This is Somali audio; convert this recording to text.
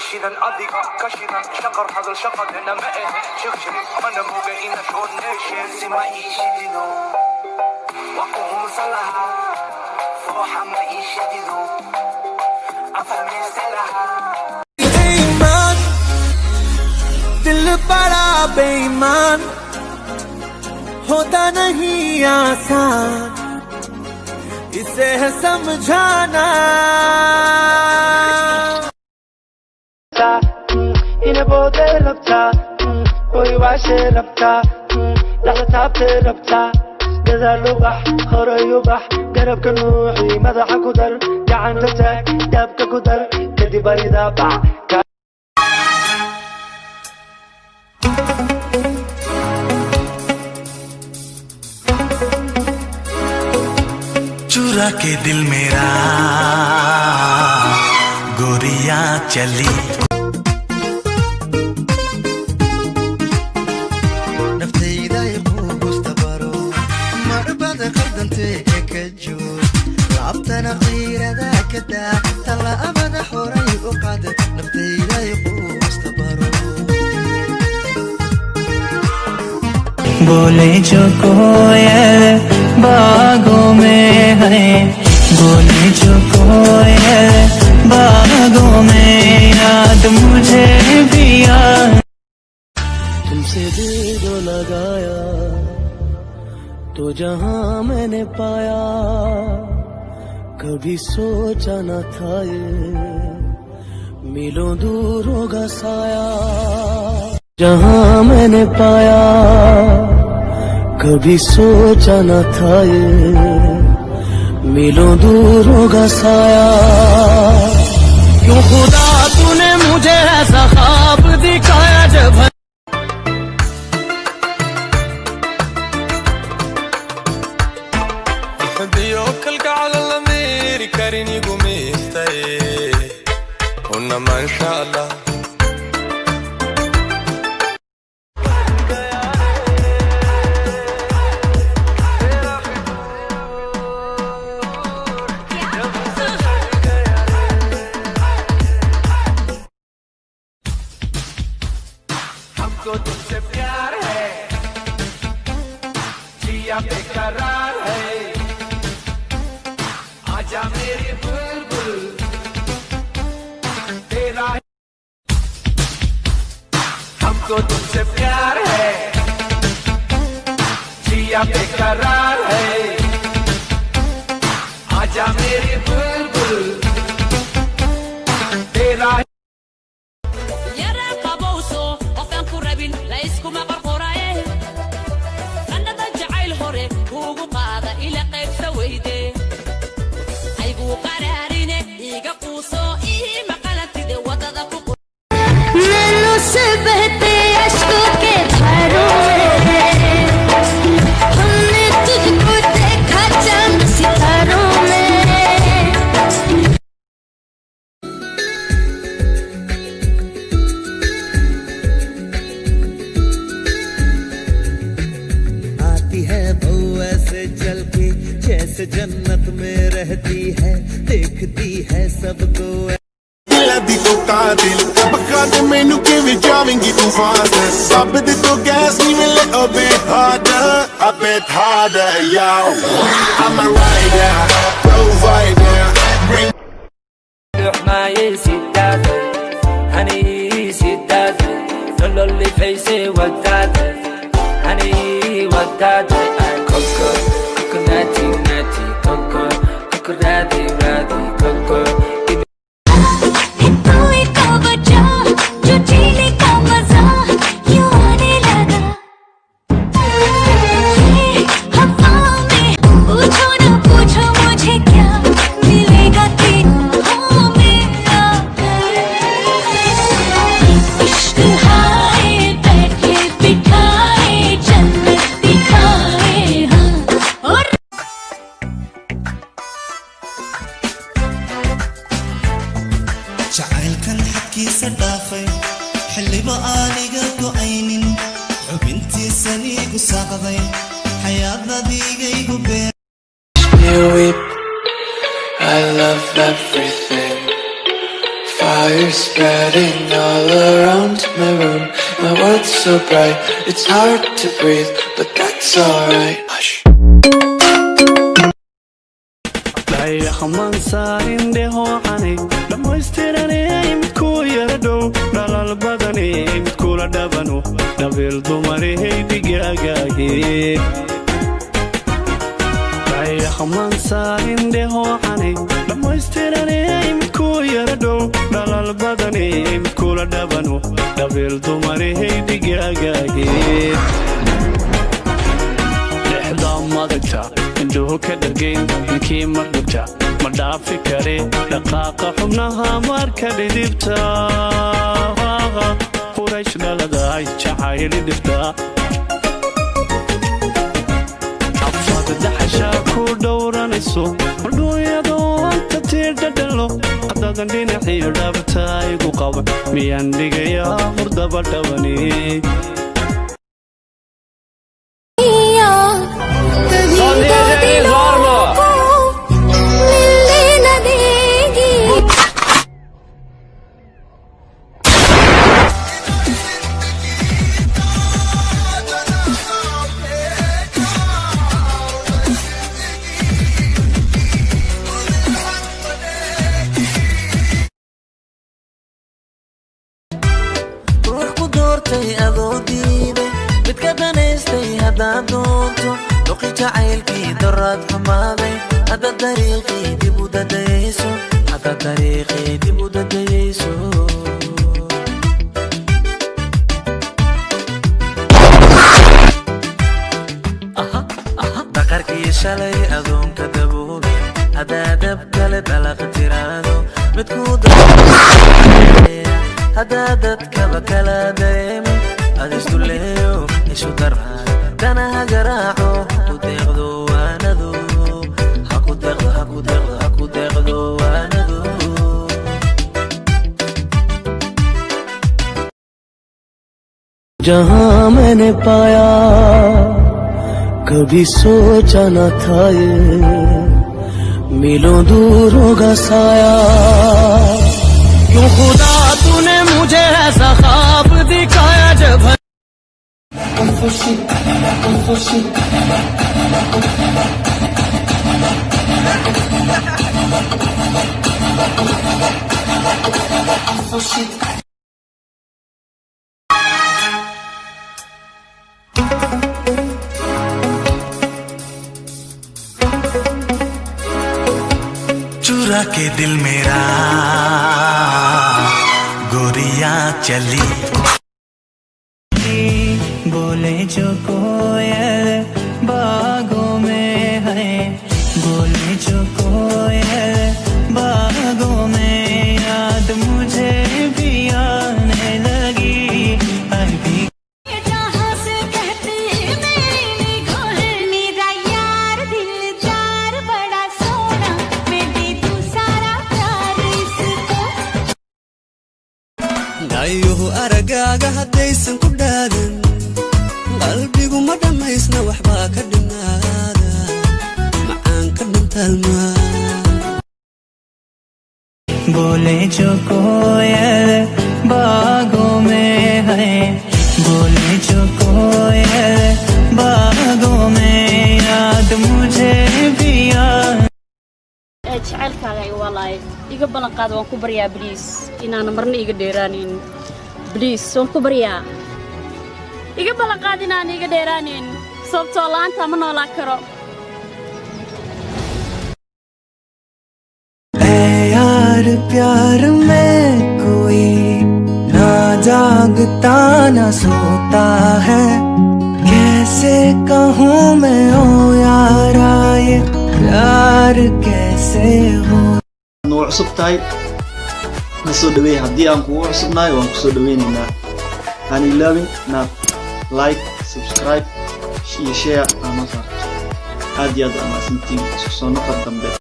كشيدا أديكا كشيدا شقر هذا الشقر أنا معه شكشري أنا موجين شون نيشن سما يشدينو وقوم صلاها فوحة ما يشدينو أفهم سلاها إيمان दिल बड़ा बेईमान होता नहीं आसान इसे है समझाना yine boğda rapta boy başı rapta لغتا بتربتا جزال وبح خرا يبح قرب كنوحي مدح كدر جعان تتاك دابك كدر كدي بريدا بع चुरा के दिल मेरा गोरियां चली naftayda iquusta baro marbada qaldantay ekajur laabtana qiirada kada tala abada xoray u qad naftayda iquusta baro बोले जो कोयल बागों में है बोले जो कोयल बागों में याद मुझे भी याद तुमसे दिल जो लगाया तो जहां मैंने पाया कभी सोचा न था ये मिलों दूर होगा साया जहां मैंने पाया कभी सोचा न था ये मिलों दूर होगा साया क्यों खुदा तूने मुझे ऐसा ख्वाब दिखाया जब ديوكلك على الأمير كاريني قميستي هنا ما إن شاء الله हमको तुमसे प्यार है जिया बेकरार है आजा मेरी बुलबुल तेरा हमको तुमसे प्यार है जिया बेकरार है आजा मेरी बुलबुल तेरा जैसे जन्नत में रहती है देखती है सबको दिल दी तो कातिल बका दे मैनू किवें जावेंगी तू फास्ट सब दे तो गैस नहीं मिले a bit harder yo I'm a rider provider bring ما يسداد هني سداد لولي فيسي وداد هني وداد كوكو كوكوناتي ناتي كوكو كوكوراتي راتي كوكو jacaylkan xadkiisa dhaafay xilliba aaniga go'aynin xubintiisan iigu saaqday xayaadadiigaygu beer I love everything Fire spreading all around my room. My world's so bright, it's hard to breathe, but that's alright. Hush. dayaxman saarin dhehoocane dhammaystiranay midkuu yara dhow dhalal badane midkula dhabano dhabil dumarihey dhigaagaage dayaxman saarin dhehoocane dhammaystiranay midkuu yara dhow dhalal badane midkula dhabano dhabil dumarihey dhigaagaage madagta indhuhu ka dhargayn ninkii mardhugta ma dhaafi kare dhaqaaqa xubnaha marka dhidibta quraysh dhaladaay jacayli dhifta afada daxashaa ku dhowranayso mardhuunyadoo anta tiirdhadhalo haddaadan dhinaciyo dhaabata igu qaba miyaan dhigayaa hurdaba dhabani jacaylkii daraad xumaaday hadda dariiqii dib u dadayso hadda dariiqii dib u dadayso dhaqarkii shalay adoonka daboobay haddaa dab kale dalaq tiraado midkuu haddaa dadkaba kala dareemay ad isku leeyo ishu daraan danaha garaaco ku deeqdo waanadu haku deeqdo waanadu जहां मैंने पाया कभी सोचा न था ये मिलों दूर होगा साया क्यों खुदा तूने मुझे ऐसा ख्वाब दिखाया जब चुरा के दिल मेरा गोरियां चली बोले जो कोयल बागों में है बोले जो कोयल बागों में याद मुझे भी आने लगी अभी जहाँ से कहती मेरी निगाहें मेरा यार दिलदार बड़ा सोना मैं दे दूँ सारा प्यार इसको ayuhu aragaaga haddaysan ku dhaadan qalbigu ma dhammaysna waxbaa ka dhimaada macaan ka dhantaalmaa बोले जो कोयल बागों में है बोले जो कोयल बागों में याद मुझे भी jacaylkaaga ay walaay iga balan qaad waan ku baryaa bliis inaan marna iga dheeraanin bliis waan ku baryaa iga balan qaad inaan iga dheeraanin sababtoo la'aanta ma noolaa karo यार प्यार में कोई ना जागता ना सोता है कैसे कहूँ मैं ओ यारा ये प्यार कैसे हो noo cusub tahay na soo dhaweey haddii aan kugu cusubnahay waan ku soo dhaweynaynaa aan ilaawin inaad like subscribe iyo share aan noo saarto aad iyo aad u mahadsantiin isku soo noqod dambe